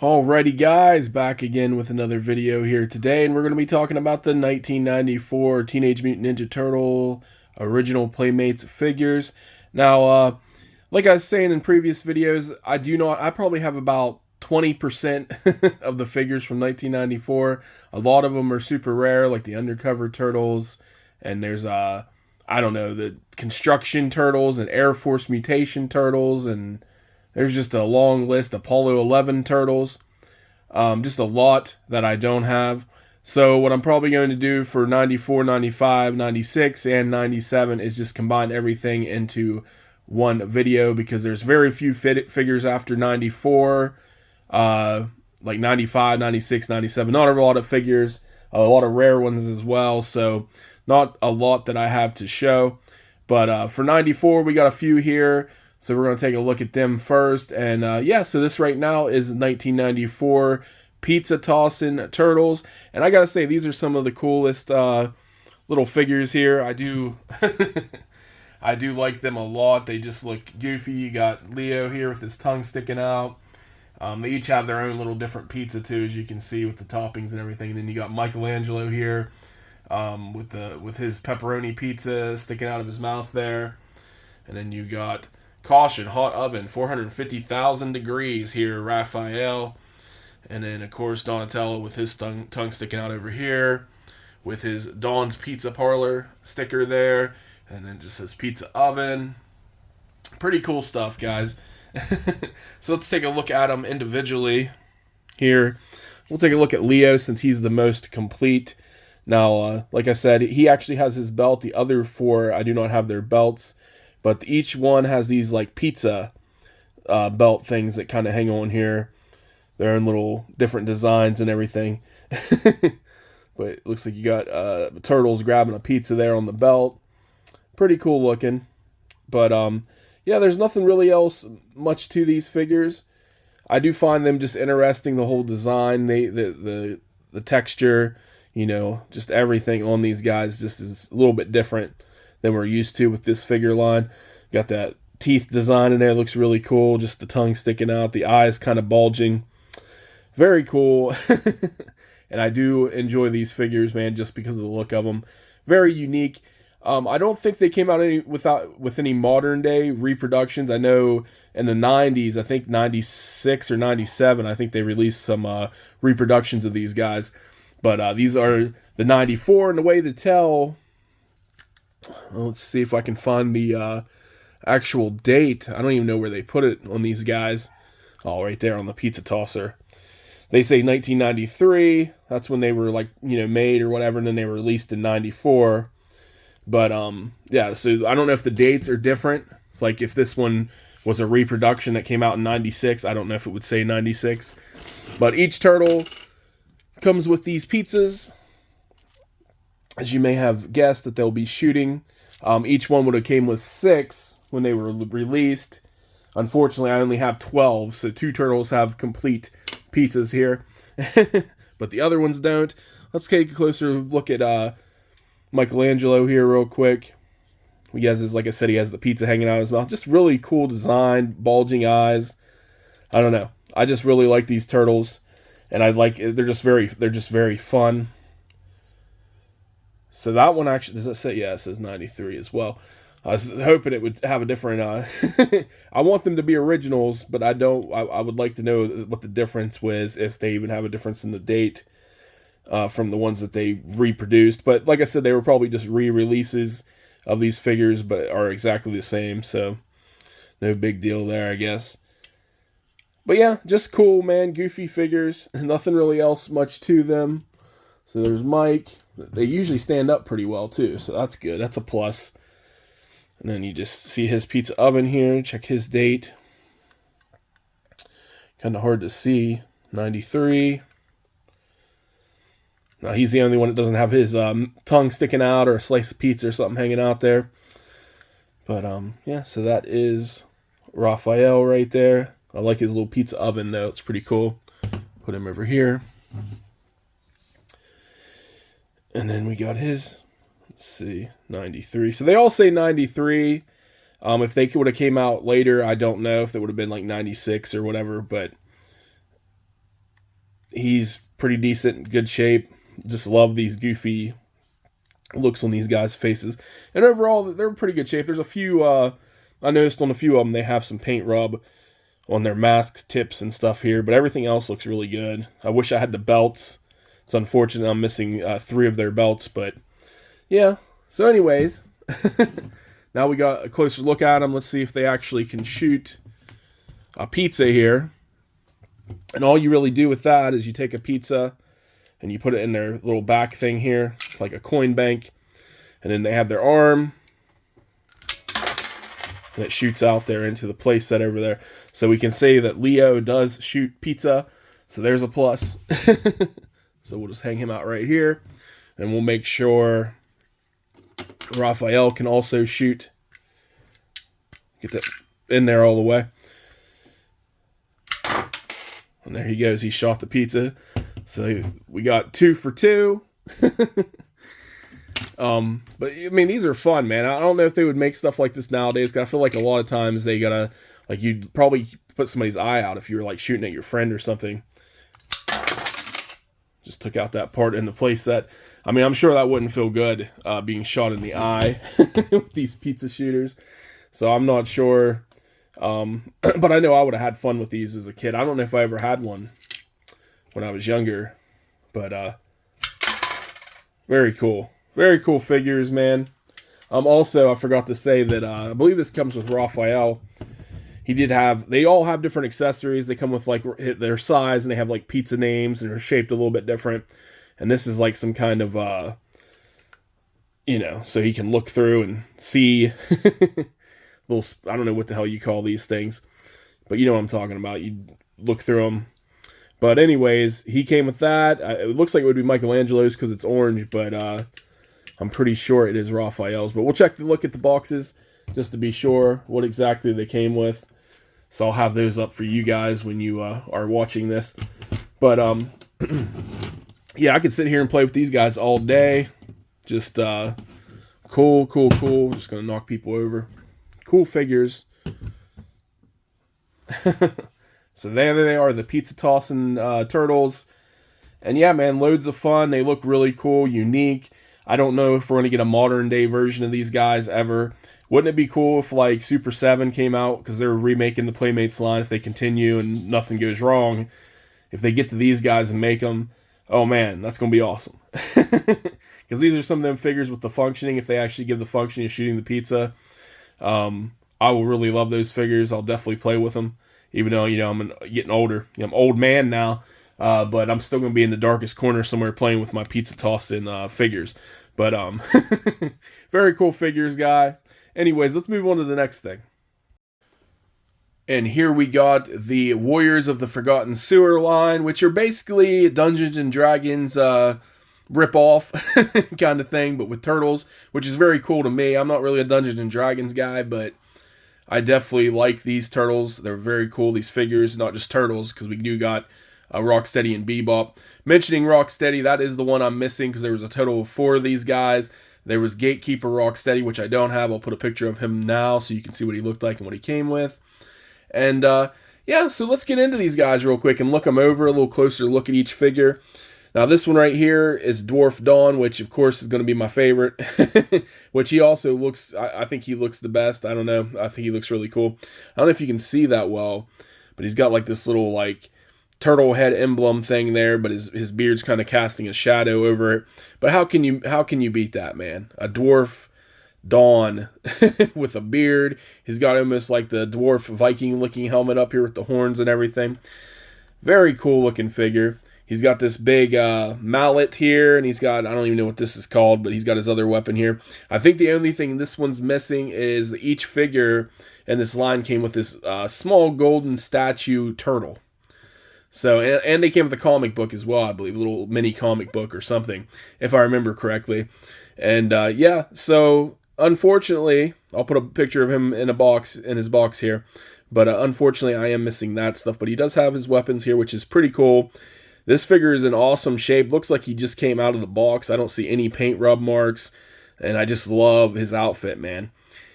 Alrighty guys, back again with another video here today, and we're going to be talking about the 1994 Teenage Mutant Ninja Turtle original Playmates figures. Now, like I was saying in previous videos, I probably have about 20% of the figures from 1994. A lot of them are super rare, like the Undercover Turtles, and there's, I don't know, the Construction Turtles and Air Force Mutation Turtles, and there's just a long list. Apollo 11 Turtles. Just a lot that I don't have. So what I'm probably going to do for 94, 95, 96, and 97 is just combine everything into one video because there's very few figures after 94. Like 95, 96, 97. Not a lot of figures. A lot of rare ones as well. So not a lot that I have to show. But for 94, we got a few here. So we're going to take a look at them first. And yeah, so this right now is 1994 Pizza Tossin' Turtles. And I got to say, these are some of the coolest little figures here. I do I do like them a lot. They just look goofy. You got Leo here with his tongue sticking out. They each have their own little different pizza too, as you can see with the toppings and everything. And then you got Michelangelo here with his pepperoni pizza sticking out of his mouth there. And then you got Caution, hot oven, 450,000 degrees here, Raphael. And then, of course, Donatello with his tongue sticking out over here, with his Don's Pizza Parlor sticker there, and then just his pizza oven. Pretty cool stuff, guys. So let's take a look at them individually here. We'll take a look at Leo since he's the most complete. Now, like I said, he actually has his belt. The other four, I do not have their belts. But each one has these like pizza belt things that kind of hang on here. Their own little different designs and everything. But it looks like you got turtles grabbing a pizza there on the belt. Pretty cool looking. But yeah, there's nothing really else much to these figures. I do find them just interesting. The whole design, the texture, just everything on these guys just is a little bit different than we're used to with this figure line. Got that teeth design in there, looks really cool. Just the tongue sticking out, the eyes kind of bulging. Very cool. And I do enjoy these figures, man, just because of the look of them. Very unique. I don't think they came out with any modern day reproductions. I know in the 90s, I think 96 or 97, I think they released some reproductions of these guys. But these are the 94, and the way to tell, let's see if I can find the actual date. I don't even know where they put it on these guys. Oh, right there on the pizza tosser. They say 1993. That's when they were made or whatever, and then they were released in 94. But yeah, so I don't know if the dates are different. Like if this one was a reproduction that came out in 96, I don't know if it would say 96. But each turtle comes with these pizzas. As you may have guessed that they'll be shooting. Each one would have came with 6 when they were released. Unfortunately, I only have 12, so 2 turtles have complete pizzas here. But the other ones don't. Let's take a closer look at Michelangelo here real quick. He has his, like I said, he has the pizza hanging out of his mouth. Just really cool design, bulging eyes. I don't know. I just really like these turtles. And they're just very fun. So that one actually, does it say? Yeah, it says 93 as well. I was hoping it would have a different, I want them to be originals, but I don't, I would like to know what the difference was, if they even have a difference in the date from the ones that they reproduced. But like I said, they were probably just re-releases of these figures, but are exactly the same, so no big deal there, I guess. But yeah, just cool, man, goofy figures, nothing really else much to them. So there's Mike. They usually stand up pretty well too, so that's good. That's a plus. And then you just see his pizza oven here. Check his date. Kind of hard to see. 93. Now he's the only one that doesn't have his tongue sticking out or a slice of pizza or something hanging out there. But yeah, so that is Raphael right there. I like his little pizza oven though. It's pretty cool. Put him over here. And then we got his, let's see, 93. So they all say 93. If they would have came out later, I don't know if it would have been like 96 or whatever. But he's pretty decent, good shape. Just love these goofy looks on these guys' faces. And overall, they're in pretty good shape. There's a few, I noticed on a few of them, they have some paint rub on their mask tips and stuff here, but everything else looks really good. I wish I had the belts. It's unfortunate I'm missing 3 of their belts, but yeah. So anyways, now we got a closer look at them. Let's see if they actually can shoot a pizza here. And all you really do with that is you take a pizza and you put it in their little back thing here, like a coin bank. And then they have their arm. And it shoots out there into the play set over there. So we can say that Leo does shoot pizza. So there's a plus. So we'll just hang him out right here. And we'll make sure Raphael can also shoot. Get that in there all the way. And there he goes. He shot the pizza. So we got 2 for 2. But I mean, these are fun, man. I don't know if they would make stuff like this nowadays, because I feel like a lot of times they gotta, like, you'd probably put somebody's eye out if you were like shooting at your friend or something. Just took out that part in the playset. I mean, I'm sure that wouldn't feel good, being shot in the eye with these pizza shooters. So I'm not sure. But I know I would have had fun with these as a kid. I don't know if I ever had one when I was younger, but very cool. Very cool figures, man. Also, I forgot to say that I believe this comes with Raphael. They all have different accessories. They come with like their size, and they have like pizza names, and they're shaped a little bit different. And this is like some kind of, so he can look through and see little, I don't know what the hell you call these things, but you know what I'm talking about. You look through them. But anyways, he came with that. It looks like it would be Michelangelo's because it's orange, but I'm pretty sure it is Raphael's. But we'll look at the boxes just to be sure what exactly they came with. So I'll have those up for you guys when you are watching this. But yeah, I could sit here and play with these guys all day. Just cool. Just gonna knock people over. Cool figures. So there they are, the pizza tossing turtles. And yeah, man, loads of fun. They look really cool, unique. I don't know if we're going to get a modern day version of these guys ever. Wouldn't it be cool if like Super 7 came out, because they're remaking the Playmates line, if they continue and nothing goes wrong, if they get to these guys and make them, oh man, that's going to be awesome. Because these are some of them figures with the functioning, if they actually give the functioning of shooting the pizza. I will really love those figures. I'll definitely play with them, even though, I'm getting older. I'm an old man now, but I'm still going to be in the darkest corner somewhere playing with my pizza tossing figures. But very cool figures, guys. Anyways, let's move on to the next thing. And here we got the Warriors of the Forgotten Sewer line, which are basically Dungeons and Dragons rip-off kind of thing, but with turtles, which is very cool to me. I'm not really a Dungeons and Dragons guy, but I definitely like these turtles. They're very cool, these figures, not just turtles, because we do got Rocksteady and Bebop. Mentioning Rocksteady, that is the one I'm missing, because there was a total of 4 of these guys. There was Gatekeeper Rocksteady, which I don't have. I'll put a picture of him now so you can see what he looked like and what he came with. And yeah, so let's get into these guys real quick and look them over, a little closer look at each figure. Now this one right here is Dwarf Dawn, which of course is going to be my favorite, which he also looks, I think he looks the best. I don't know. I think he looks really cool. I don't know if you can see that well, but he's got like this little like turtle head emblem thing there, but his beard's kind of casting a shadow over it. But how can you beat that, man? A Dwarf Dawn with a beard. He's got almost like the dwarf Viking looking helmet up here with the horns and everything. Very cool looking figure. He's got this big mallet here, and he's got, I don't even know what this is called, but he's got his other weapon here. I think the only thing this one's missing is each figure in this line came with this small golden statue turtle. So, and they came with a comic book as well, I believe, a little mini comic book or something, if I remember correctly. And yeah, so unfortunately, I'll put a picture of him in his box here. But unfortunately, I am missing that stuff. But he does have his weapons here, which is pretty cool. This figure is in awesome shape. Looks like he just came out of the box. I don't see any paint rub marks. And I just love his outfit, man.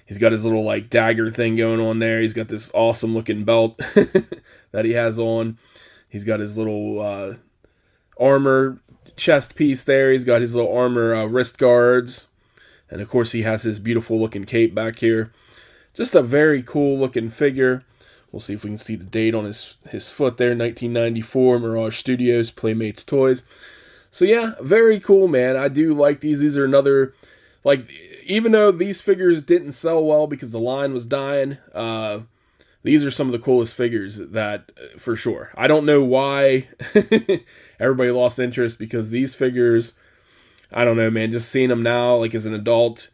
He's got his little like dagger thing going on there. He's got this awesome looking belt that he has on. He's got his little armor chest piece there. He's got his little armor wrist guards. And of course he has his beautiful looking cape back here. Just a very cool looking figure. We'll see if we can see the date on his foot there. 1994, Mirage Studios, Playmates Toys. So yeah, very cool, man. I do like these. These are another, like, even though these figures didn't sell well because the line was dying, these are some of the coolest figures that, for sure. I don't know why everybody lost interest, because these figures, I don't know, man. Just seeing them now, like as an adult,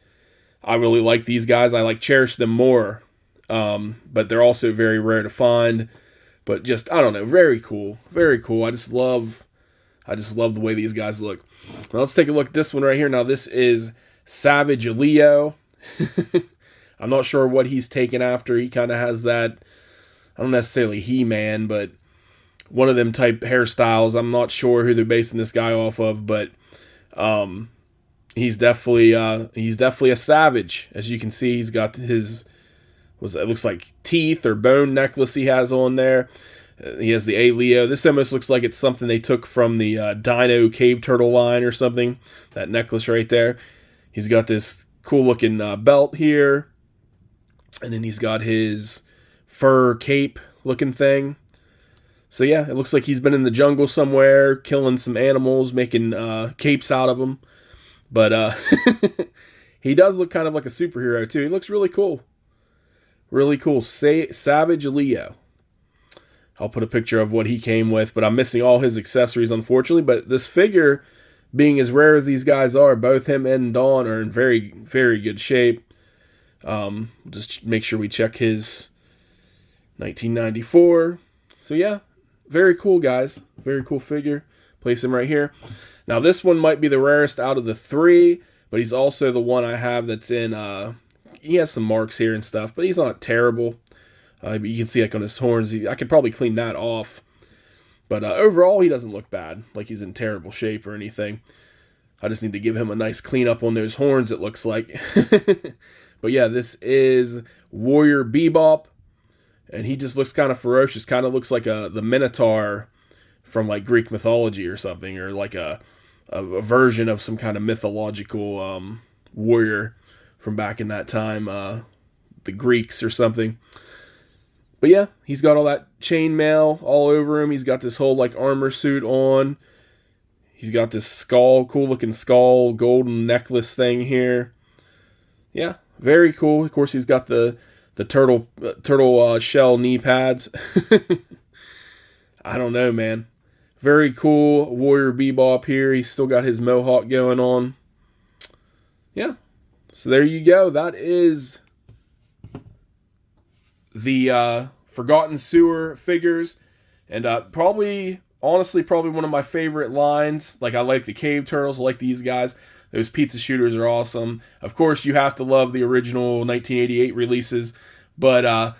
I really like these guys. I cherish them more. But they're also very rare to find. But just, I don't know, very cool. Very cool. I just love the way these guys look. Now let's take a look at this one right here. Now this is Savage Leo. I'm not sure what he's taken after. He kind of has that, I don't necessarily He-Man, but one of them type hairstyles. I'm not sure who they're basing this guy off of, but he's definitely a savage. As you can see, he's got his, it looks like teeth or bone necklace he has on there. He has the A Leo. This almost looks like it's something they took from the Dino Cave Turtle line or something. That necklace right there. He's got this cool looking belt here. And then he's got his fur cape looking thing. So yeah, it looks like he's been in the jungle somewhere, killing some animals, making capes out of them. But he does look kind of like a superhero too. He looks really cool. Really cool. Savage Leo. I'll put a picture of what he came with, but I'm missing all his accessories, unfortunately. But this figure, being as rare as these guys are, both him and Dawn are in very, very good shape. Just make sure we check his 1994. So yeah, very cool, guys. Very cool figure. Place him right here. Now this one might be the rarest out of the three, but he's also the one I have that's in, he has some marks here and stuff, but he's not terrible. You can see like on his horns, I could probably clean that off. But overall, he doesn't look bad, like he's in terrible shape or anything. I just need to give him a nice cleanup on those horns, it looks like. But yeah, this is Warrior Bebop, and he just looks kind of ferocious. Kind of looks like the Minotaur from like Greek mythology or something, or like a version of some kind of mythological warrior from back in that time, the Greeks or something. But yeah, he's got all that chainmail all over him. He's got this whole like armor suit on. He's got this skull, cool looking skull, golden necklace thing here. Yeah, very cool. Of course, he's got the turtle shell knee pads. I don't know, man. Very cool Warrior Bebop here. He's still got his mohawk going on. Yeah. So there you go. That is the Forgotten Sewer figures. And honestly, probably one of my favorite lines. Like, I like the Cave Turtles. I like these guys. Those pizza shooters are awesome. Of course, you have to love the original 1988 releases. But, I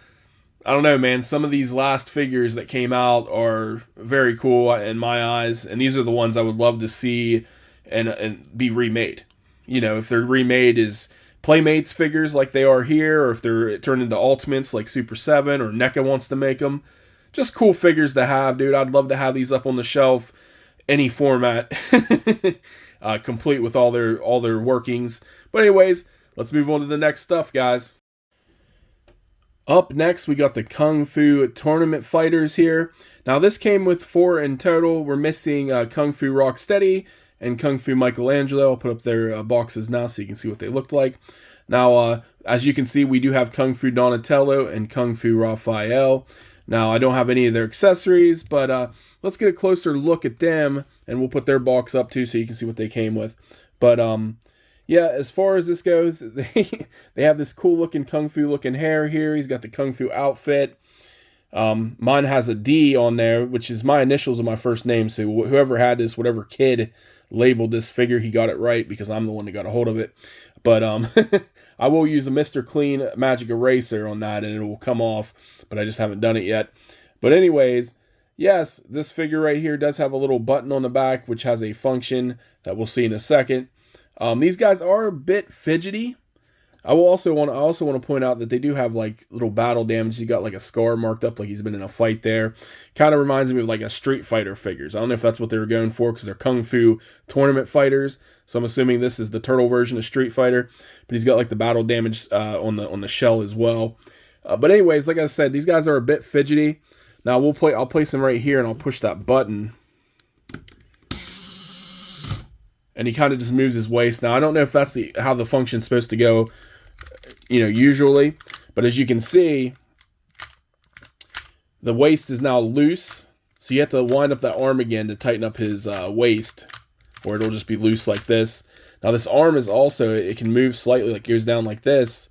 don't know, man. Some of these last figures that came out are very cool in my eyes. And these are the ones I would love to see and be remade. You know, if they're remade as Playmates figures like they are here, or if they're turned into Ultimates like Super 7 or NECA wants to make them. Just cool figures to have, dude. I'd love to have these up on the shelf, any format, complete with all their workings. But anyways, let's move on to the next stuff, guys. Up next, we got the Kung Fu Tournament Fighters here. Now, this came with 4 in total. We're missing Kung Fu Rocksteady and Kung Fu Michelangelo. I'll put up their boxes now so you can see what they looked like. Now, as you can see, we do have Kung Fu Donatello and Kung Fu Raphael. Now, I don't have any of their accessories, but let's get a closer look at them, and we'll put their box up too so you can see what they came with. But, yeah, as far as this goes, they have this cool looking Kung Fu looking hair here. He's got the Kung Fu outfit. Mine has a D on there, which is my initials of my first name. So whoever had this, whatever kid labeled this figure, he got it right because I'm the one that got a hold of it. But I will use a Mr. Clean Magic Eraser on that and it will come off, but I just haven't done it yet. But anyways, yes, this figure right here does have a little button on the back, which has a function that we'll see in a second. These guys are a bit fidgety. I also want to point out that they do have like little battle damage. He got like a scar marked up, like he's been in a fight there. Kind of reminds me of like a Street Fighter figures. I don't know if that's what they were going for because they're Kung Fu tournament fighters. So I'm assuming this is the turtle version of Street Fighter, but he's got like the battle damage on the shell as well. But anyways, like I said, these guys are a bit fidgety. Now I'll place him right here and I'll push that button. And he kind of just moves his waist. Now I don't know if that's how the function's supposed to go, usually, but as you can see, the waist is now loose, so you have to wind up that arm again to tighten up his waist, or it'll just be loose like this. Now this arm is also, it can move slightly, like goes down like this,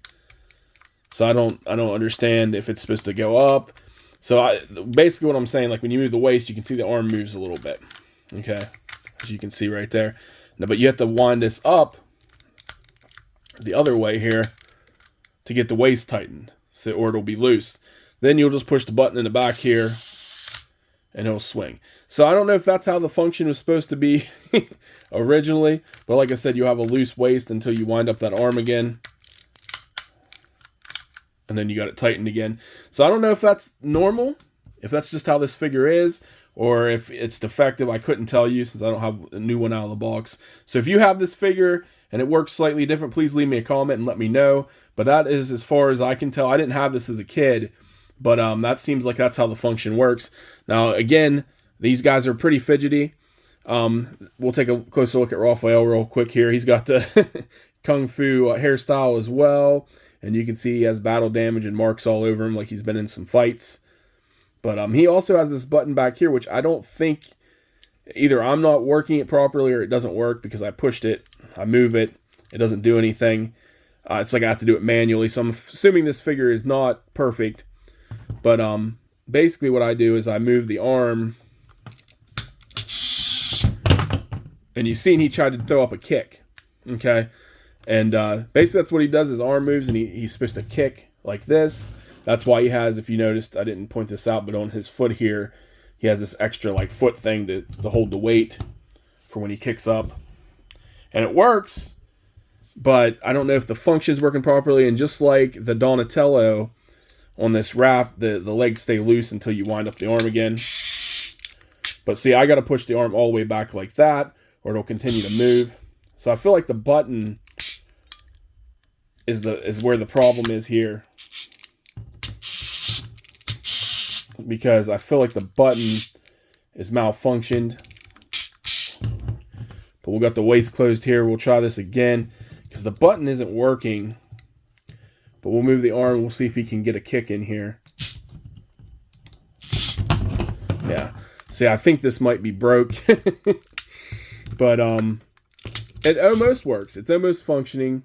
so I don't understand if it's supposed to go up. So basically what I'm saying, like when you move the waist, you can see the arm moves a little bit, okay, as you can see right there. Now, but you have to wind this up the other way here to get the waist tightened, so, or it'll be loose. Then you'll just push the button in the back here and it'll swing. So I don't know if that's how the function was supposed to be originally, but like I said, you have a loose waist until you wind up that arm again, and then you got it tightened again. So I don't know if that's normal, if that's just how this figure is, or if it's defective. I couldn't tell you since I don't have a new one out of the box. So if you have this figure and it works slightly different, please leave me a comment and let me know. But that is as far as I can tell. I didn't have this as a kid, but that seems like that's how the function works. Now, again, these guys are pretty fidgety. We'll take a closer look at Raphael real quick here. He's got the Kung Fu hairstyle as well, and you can see he has battle damage and marks all over him like he's been in some fights. But he also has this button back here, which I don't think, either I'm not working it properly or it doesn't work because I pushed it, I move it, it doesn't do anything. It's like I have to do it manually, so I'm assuming this figure is not perfect. But basically what I do is I move the arm, and you've seen he tried to throw up a kick, okay? And basically that's what he does, his arm moves, and he's supposed to kick like this. That's why he has, if you noticed, I didn't point this out, but on his foot here, he has this extra like foot thing to hold the weight for when he kicks up. And it works, but I don't know if the function's working properly. And just like the Donatello on this raft, the legs stay loose until you wind up the arm again. But see, I got to push the arm all the way back like that, or it'll continue to move. So I feel like the button is where the problem is here, because I feel like the button is malfunctioned. But we'll got the waist closed here. We'll try this again because the button isn't working. But we'll move the arm. We'll see if he can get a kick in here. Yeah. See, I think this might be broke. But it almost works. It's almost functioning.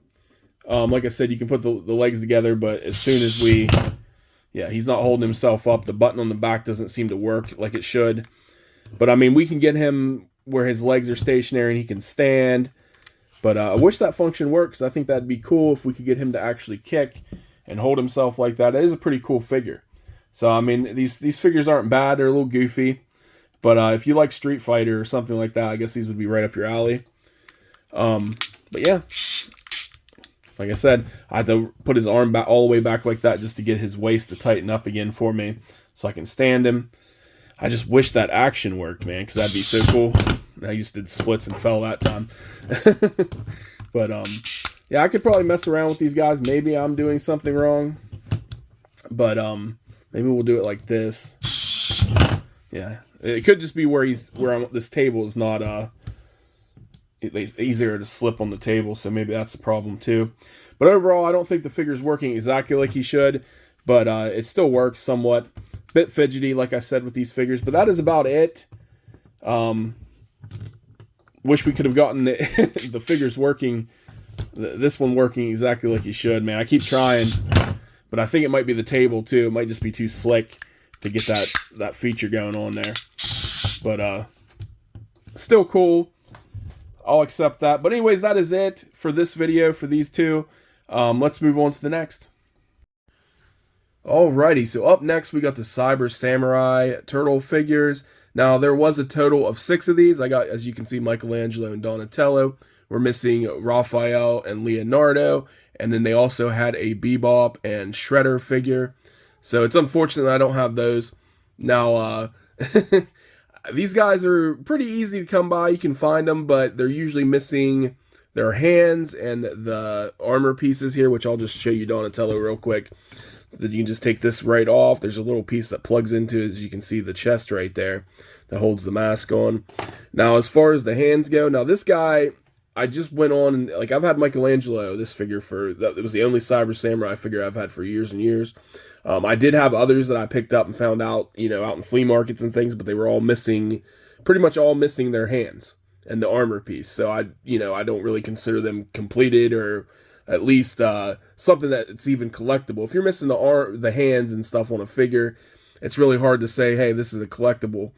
Like I said, you can put the legs together, but as soon as he's not holding himself up. The button on the back doesn't seem to work like it should. But I mean, we can get him where his legs are stationary and he can stand. But I wish that function works. I think that'd be cool if we could get him to actually kick and hold himself like that. It is a pretty cool figure. So I mean, these figures aren't bad. They're a little goofy. But if you like Street Fighter or something like that, I guess these would be right up your alley. But yeah, like I said, I had to put his arm back all the way back like that just to get his waist to tighten up again for me so I can stand him. I just wish that action worked, man, because that'd be so cool. I just did splits and fell that time. But yeah, I could probably mess around with these guys. Maybe I'm doing something wrong, but maybe we'll do it like this. Yeah, it could just be where this table is not it's easier to slip on the table, so maybe that's the problem too. But overall, I don't think the figure's working exactly like he should, but it still works somewhat. Bit fidgety, like I said, with these figures, but that is about it. Wish we could have gotten the figures working, this one working exactly like he should, man. I keep trying, but I think it might be the table too. It might just be too slick to get that feature going on there. But still cool. I'll accept that. But anyways, that is it for this video for these two. Let's move on to the next. Alrighty, so up next we got the Cyber Samurai Turtle figures. Now there was a total of 6 of these. I got, as you can see, Michelangelo and Donatello were missing Raphael and Leonardo, and then they also had a Bebop and Shredder figure. So it's unfortunate that I don't have those. Now, these guys are pretty easy to come by. You can find them, but they're usually missing their hands and the armor pieces here, which I'll just show you Donatello real quick. You can just take this right off. There's a little piece that plugs into, as you can see, the chest right there that holds the mask on. Now, as far as the hands go, now this guy, I just went on and, like, I've had Michelangelo, this figure, it was the only Cyber Samurai figure I've had for years and years. I did have others that I picked up and found out, out in flea markets and things, but they were all missing, pretty much all missing their hands and the armor piece. So I don't really consider them completed, or at least something that's even collectible. If you're missing the hands and stuff on a figure, it's really hard to say, hey, this is a collectible.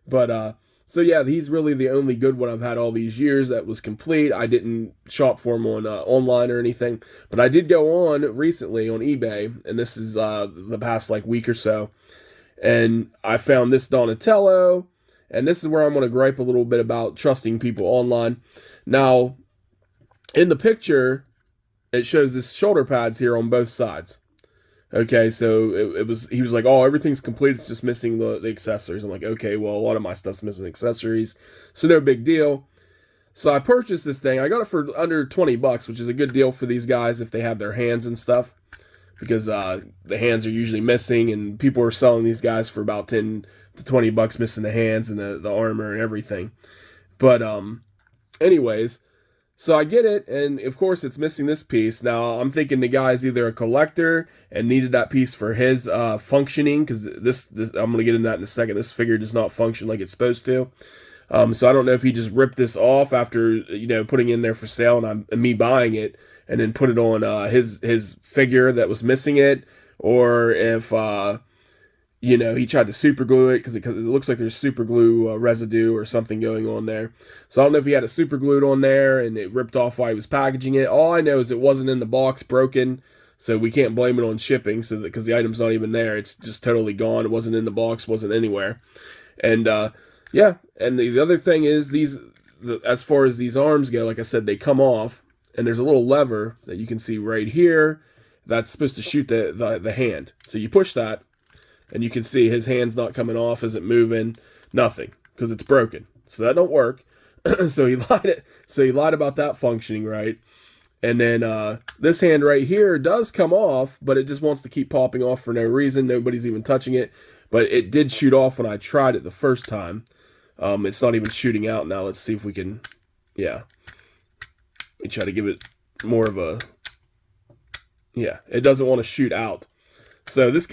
But so yeah, he's really the only good one I've had all these years that was complete. I didn't shop for him on online or anything, but I did go on recently on eBay, and this is the past week or so, and I found this Donatello, and this is where I'm going to gripe a little bit about trusting people online. Now, in the picture, it shows this shoulder pads here on both sides. Okay, so he was like, oh, everything's complete, it's just missing the accessories. I'm like, okay, well, a lot of my stuff's missing accessories, so no big deal. So I purchased this thing. I got it for under 20 bucks, which is a good deal for these guys if they have their hands and stuff, because the hands are usually missing, and people are selling these guys for about 10 to 20 bucks missing the hands and the armor and everything. But anyways, so I get it, and of course it's missing this piece. Now I'm thinking the guy's either a collector and needed that piece for his functioning, because this I'm going to get into that in a second. This figure does not function like it's supposed to. So I don't know if he just ripped this off after putting it in there for sale and me buying it, and then put it on his figure that was missing it, or if he tried to super glue it, because it looks like there's super glue residue or something going on there. So I don't know if he had it super glued on there and it ripped off while he was packaging it. All I know is it wasn't in the box, broken, so we can't blame it on shipping, because the item's not even there. It's just totally gone. It wasn't in the box, wasn't anywhere. And yeah, and the other thing is as far as these arms go, like I said, they come off, and there's a little lever that you can see right here that's supposed to shoot the hand. So you push that, and you can see his hand's not coming off, isn't moving, nothing, because it's broken. So that don't work. So he lied about that functioning right. And then this hand right here does come off, but it just wants to keep popping off for no reason. Nobody's even touching it. But it did shoot off when I tried it the first time. It's not even shooting out now. Let's see if we can, yeah. Let me try to give it more of a, yeah, it doesn't want to shoot out. So this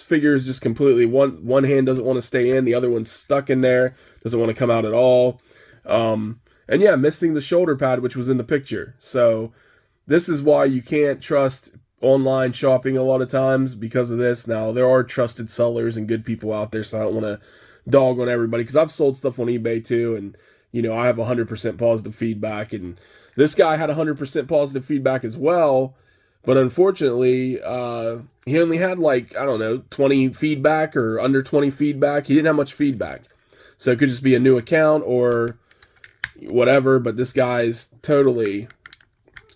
figure is just completely, one hand doesn't want to stay in, the other one's stuck in there, doesn't want to come out at all. And yeah, missing the shoulder pad, which was in the picture. So this is why you can't trust online shopping a lot of times, because of this. Now, there are trusted sellers and good people out there, so I don't want to dog on everybody, because I've sold stuff on eBay too, and I have 100% positive feedback, and this guy had 100% positive feedback as well. But unfortunately, he only had 20 feedback or under 20 feedback. He didn't have much feedback. So it could just be a new account or whatever. But this guy's totally,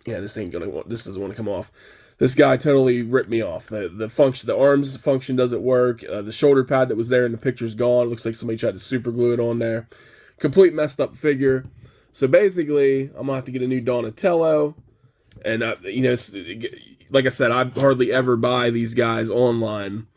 yeah, this doesn't want to come off. This guy totally ripped me off. The arms function doesn't work. The shoulder pad that was there in the picture's gone. It looks like somebody tried to super glue it on there. Complete messed up figure. So basically, I'm going to have to get a new Donatello. And, like I said, I hardly ever buy these guys online.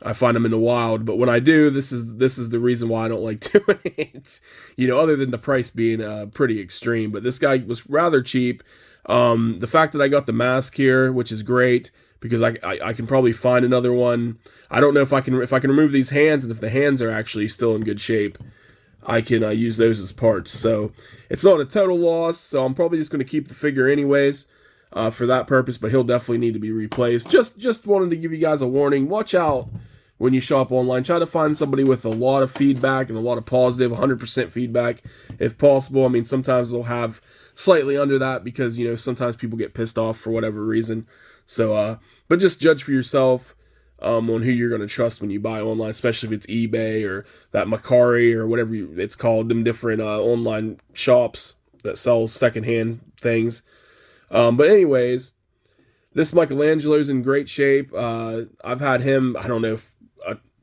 I find them in the wild. But when I do, this is the reason why I don't like doing it. Other than the price being pretty extreme. But this guy was rather cheap. The fact that I got the mask here, which is great, because I can probably find another one. I don't know if I can remove these hands, and if the hands are actually still in good shape, I can use those as parts. So it's not a total loss. So I'm probably just going to keep the figure anyways. For that purpose, but he'll definitely need to be replaced. Just wanted to give you guys a warning. Watch out when you shop online. Try to find somebody with a lot of feedback and a lot of positive, 100% feedback if possible. I mean, sometimes they'll have slightly under that, because sometimes people get pissed off for whatever reason. So but just judge for yourself on who you're going to trust when you buy online, especially if it's eBay or that Macari or whatever it's called, them different online shops. that sell secondhand things. But anyways, this Michelangelo's in great shape. I've had him, I don't know,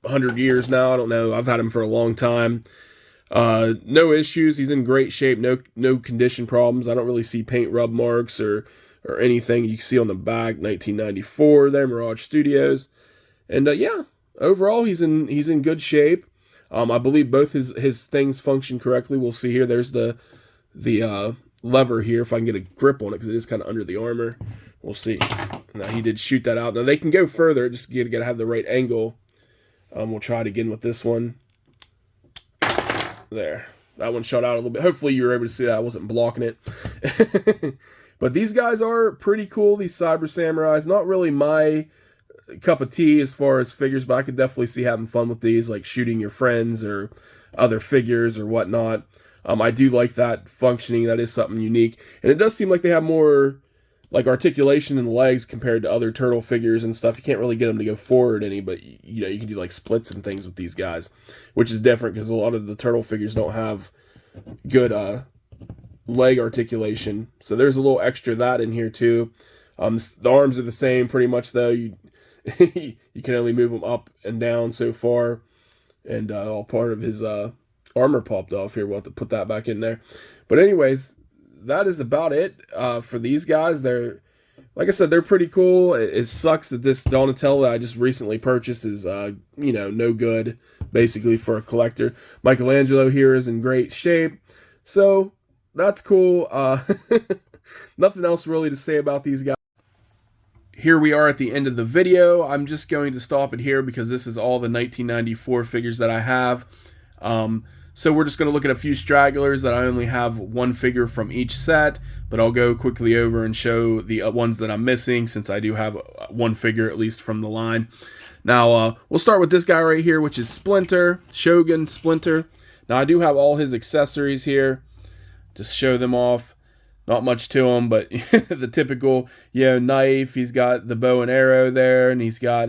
100 years now. I don't know. I've had him for a long time. No issues. He's in great shape. No condition problems. I don't really see paint rub marks or anything. You can see on the back, 1994 there, Mirage Studios. And yeah, overall he's in good shape. I believe both his things function correctly. We'll see here. There's the lever here, if I can get a grip on it, because it is kind of under the armor. We'll see. Now he did shoot that out. Now they can go further. Just got to have the right angle. We'll try it again with this one. There. That one shot out a little bit. Hopefully you were able to see that. I wasn't blocking it. But these guys are pretty cool, these Cyber Samurais. Not really my cup of tea as far as figures, but I could definitely see having fun with these, like shooting your friends or other figures or whatnot. I do like that functioning. That is something unique. And it does seem like they have more like articulation in the legs compared to other turtle figures and stuff. You can't really get them to go forward any, but you know, you can do like splits and things with these guys, which is different because a lot of the turtle figures don't have good leg articulation. So there's a little extra of that in here too. The arms are the same pretty much though. You you can only move them up and down so far, and all part of his armor popped off here. We'll have to put that back in there. But anyways, that is about it for these guys. They're, like I said, they're pretty cool. It sucks that this Donatello that I just recently purchased is you know, no good basically for a collector. Michelangelo here is in great shape, so that's cool. Nothing else really to say about these guys. Here we are at the end of the video. I'm just going to stop it here because this is all the 1994 figures that I have. So we're just going to look at a few stragglers that I only have one figure from each set, but I'll go quickly over and show the ones that I'm missing since I do have one figure at least from the line. Now, we'll start with this guy right here, which is Splinter, Shogun Splinter. Now, I do have all his accessories here. Just show them off. Not much to him, but the typical, you know, knife. He's got the bow and arrow there, and he's got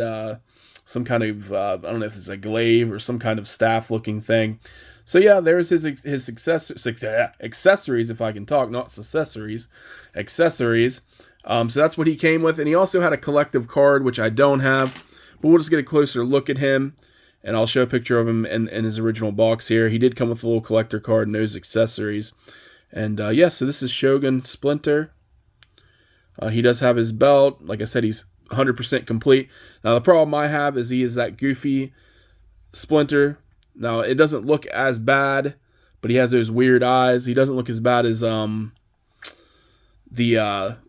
some kind of, I don't know if it's a glaive or some kind of staff-looking thing. So yeah, there's his accessories, if I can talk, not accessories, accessories. So that's what he came with, and he also had a collective card, which I don't have, but we'll just get a closer look at him, and I'll show a picture of him in his original box here. He did come with a little collector card and those accessories. And yeah, so this is Shogun Splinter. He does have his belt. Like I said, he's 100% complete. Now, the problem I have is he is that goofy Splinter. Now, it doesn't look as bad, but he has those weird eyes. He doesn't look as bad as the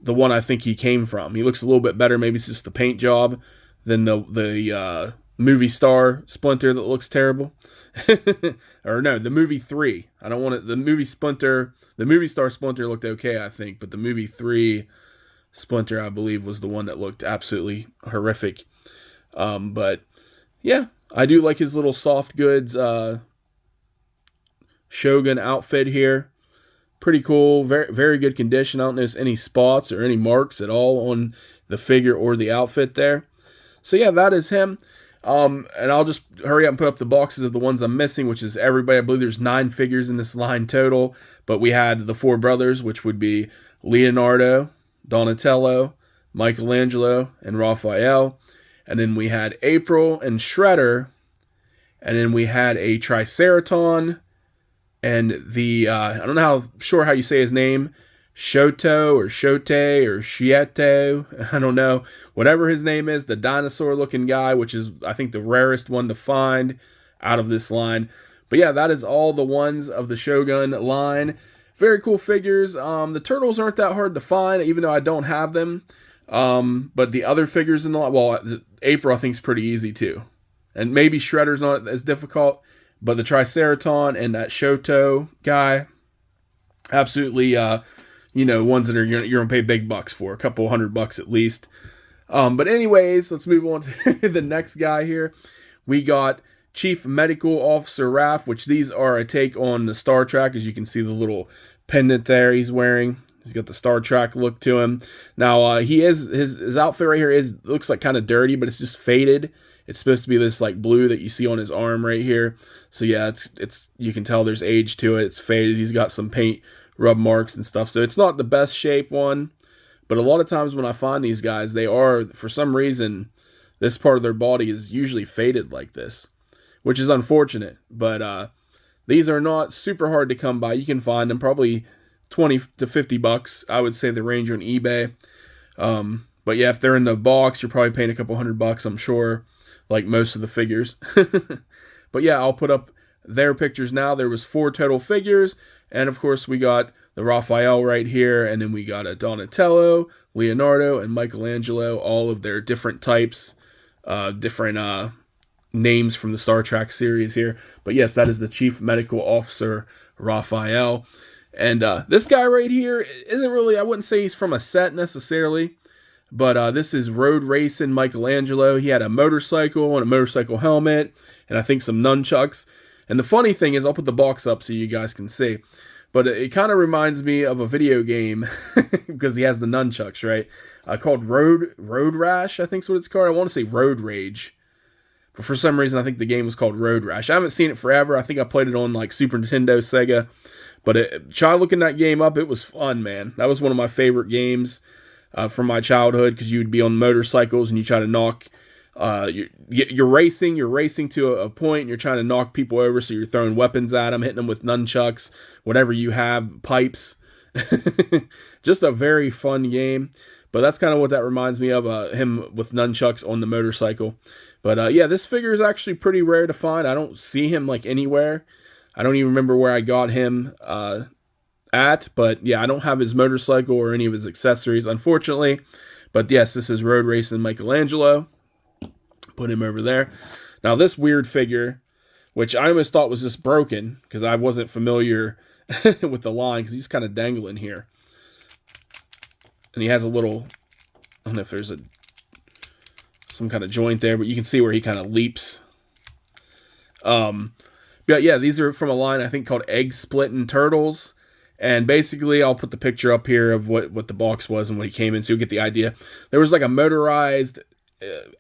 one I think he came from. He looks a little bit better. Maybe it's just the paint job than the movie star Splinter that looks terrible. Or no, the movie 3. I don't want it. The movie Splinter, the movie star Splinter looked okay, I think, but the movie 3 Splinter, I believe, was the one that looked absolutely horrific. But yeah, I do like his little soft goods Shogun outfit here. Pretty cool, very very good condition. I don't notice any spots or any marks at all on the figure or the outfit there. So yeah, that is him. And I'll just hurry up and put up the boxes of the ones I'm missing, which is everybody. I believe there's 9 figures in this line total, but we had the 4 brothers, which would be Leonardo, Donatello, Michelangelo, and Raphael. And then we had April and Shredder. And then we had a Triceraton and the, I don't know how you say his name, Shoto or Shote or Shieto, I don't know. Whatever his name is, the dinosaur-looking guy, which is, I think, the rarest one to find out of this line. But yeah, that is all the ones of the Shogun line. Very cool figures. The turtles aren't that hard to find, even though I don't have them. But the other figures in the line, well, April I think is pretty easy too. And maybe Shredder's not as difficult, but the Triceraton and that Shoto guy, absolutely, you know, ones that you're going to pay big bucks for, a couple $100 at least. But anyways, let's move on to the next guy here. We got Chief Medical Officer Raph, which these are a take on the Star Trek, as you can see the little pendant there he's wearing. He's got the Star Trek look to him. Now, he is his outfit right here looks like kind of dirty, but it's just faded. It's supposed to be this like blue that you see on his arm right here. So yeah, it's you can tell there's age to it. It's faded. He's got some paint rub marks and stuff. So it's not the best shape one, but a lot of times when I find these guys, they are, for some reason, this part of their body is usually faded like this, which is unfortunate. But these are not super hard to come by. You can find them probably 20 to 50 bucks. I would say the range on eBay. But yeah, if they're in the box, you're probably paying a couple $100, I'm sure, like most of the figures. But yeah, I'll put up their pictures now. There was 4 total figures, and of course we got the Raphael right here, and then we got a Donatello, Leonardo, and Michelangelo, all of their different types, different names from the Star Trek series here. But yes, that is the Chief Medical Officer Raphael. And this guy right here isn't really, I wouldn't say he's from a set necessarily, but this is Road Racing Michelangelo. He had a motorcycle and a motorcycle helmet, and I think some nunchucks. And the funny thing is, I'll put the box up so you guys can see, but it kind of reminds me of a video game because he has the nunchucks, right? Called Road Rash, I think is what it's called. I want to say Road Rage, but for some reason I think the game was called Road Rash. I haven't seen it forever. I think I played it on like Super Nintendo, Sega, but try looking that game up. It was fun, man. That was one of my favorite games from my childhood, because you'd be on motorcycles and you try to knock. You're racing to a point, and you're trying to knock people over, so you're throwing weapons at them, hitting them with nunchucks, whatever you have, pipes. Just a very fun game. But that's kind of what that reminds me of, him with nunchucks on the motorcycle. But yeah, this figure is actually pretty rare to find. I don't see him like anywhere. I don't even remember where I got him at. But yeah, I don't have his motorcycle or any of his accessories, unfortunately. But yes, this is Road Racing Michelangelo. Put him over there. Now this weird figure, which I almost thought was just broken because I wasn't familiar with the line, because he's kind of dangling here. And he has a little, I don't know if there's some kind of joint there, but you can see where he kind of leaps. But yeah, these are from a line I think called Egg Splitting Turtles. And basically, I'll put the picture up here of what the box was and what he came in, so you'll get the idea. There was like a motorized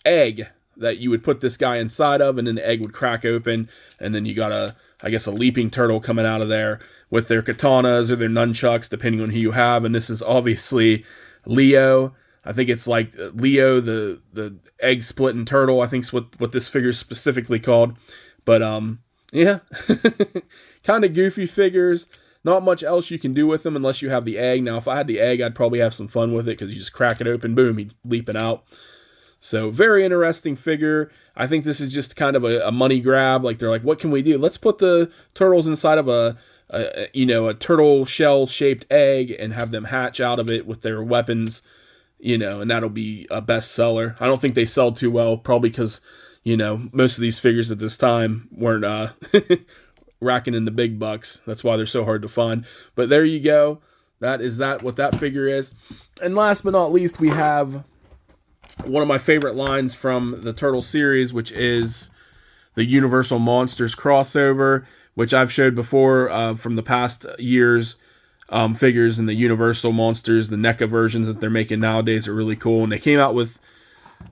egg that you would put this guy inside of, and then the egg would crack open, and then you got I guess a leaping turtle coming out of there with their katanas or their nunchucks, depending on who you have. And this is obviously Leo. I think it's like Leo, the egg splitting turtle, I think is what this figure is specifically called. But yeah, kind of goofy figures. Not much else you can do with them unless you have the egg. Now, if I had the egg, I'd probably have some fun with it, because you just crack it open, boom, he's leaping out. So, very interesting figure. I think this is just kind of a money grab. Like, they're like, what can we do? Let's put the turtles inside of a turtle shell-shaped egg and have them hatch out of it with their weapons, and that'll be a bestseller. I don't think they sell too well, probably because, most of these figures at this time weren't racking in the big bucks. That's why they're so hard to find. But there you go. That is what that figure is. And last but not least, we have one of my favorite lines from the Turtle series, which is the Universal Monsters crossover, which I've showed before from the past years. Figures, and the Universal Monsters, the NECA versions that they're making nowadays are really cool. And they came out with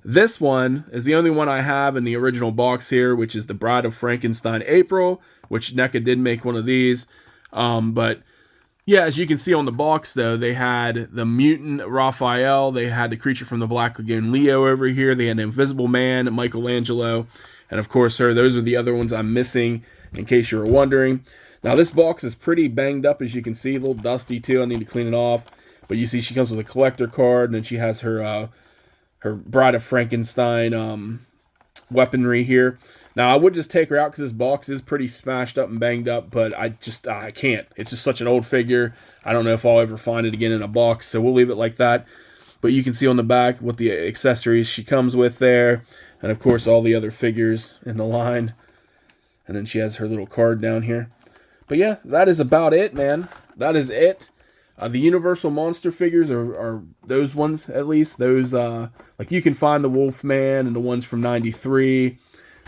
this one, is the only one I have in the original box here, which is the Bride of Frankenstein April, which NECA did make one of these. But yeah, as you can see on the box, though, they had the Mutant Raphael, they had the Creature from the Black Lagoon Leo over here, they had the Invisible Man, Michelangelo, and of course her. Those are the other ones I'm missing, in case you were wondering. Now this box is pretty banged up, as you can see, a little dusty too. I need to clean it off. But you see she comes with a collector card, and then she has her Bride of Frankenstein weaponry here. Now, I would just take her out because this box is pretty smashed up and banged up, but I can't. It's just such an old figure. I don't know if I'll ever find it again in a box, so we'll leave it like that. But you can see on the back what the accessories she comes with there, and of course all the other figures in the line. And then she has her little card down here. But yeah, that is about it, man. That is it. The Universal Monster figures are those ones, at least. Those, like you can find the Wolfman and the ones from 93.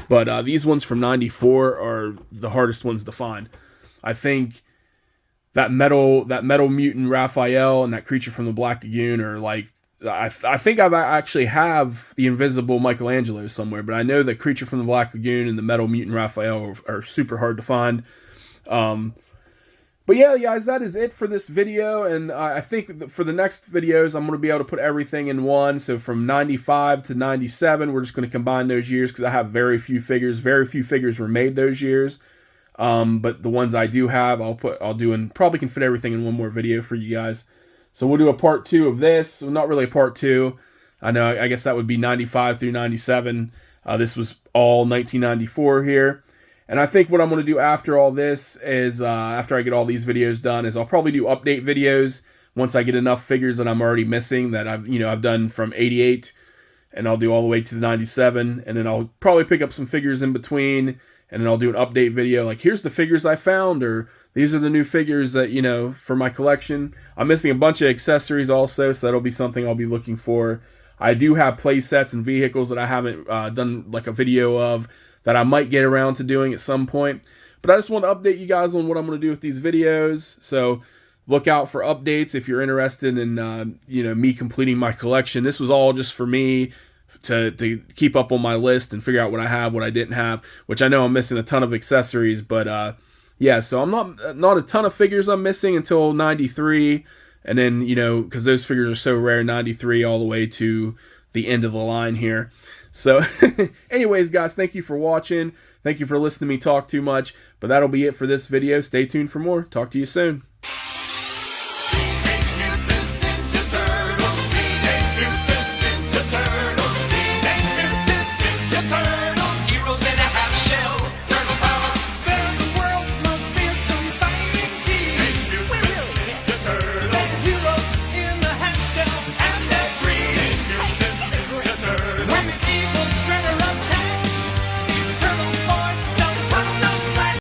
But these ones from 94 are the hardest ones to find. I think that metal mutant Raphael and that Creature from the Black Lagoon are like, I think I actually have the invisible Michelangelo somewhere, but I know that Creature from the Black Lagoon and the metal mutant Raphael are super hard to find. But yeah, guys, that is it for this video, and I think for the next videos, I'm going to be able to put everything in one. So from 95 to 97, we're just going to combine those years because I have very few figures. Very few figures were made those years. But the ones I do have, I'll do, and probably can fit everything in one more video for you guys. So we'll do a part 2 of this. Well, not really a part 2. I know, I guess that would be 95 through 97. This was all 1994 here. And I think what I'm going to do after all this is, after I get all these videos done, is I'll probably do update videos once I get enough figures that I'm already missing that I've done from 88, and I'll do all the way to the 97, and then I'll probably pick up some figures in between, and then I'll do an update video like, here's the figures I found, or these are the new figures that, for my collection. I'm missing a bunch of accessories also, so that'll be something I'll be looking for. I do have play sets and vehicles that I haven't done like a video of, that I might get around to doing at some point. But I just want to update you guys on what I'm going to do with these videos. So look out for updates if you're interested in me completing my collection. This was all just for me to keep up on my list and figure out what I have, what I didn't have, which I know I'm missing a ton of accessories. But yeah, so I'm not a ton of figures I'm missing until 93. And then, because those figures are so rare, 93 all the way to the end of the line here. So anyways, guys, thank you for watching. Thank you for listening to me talk too much. But that'll be it for this video. Stay tuned for more. Talk to you soon.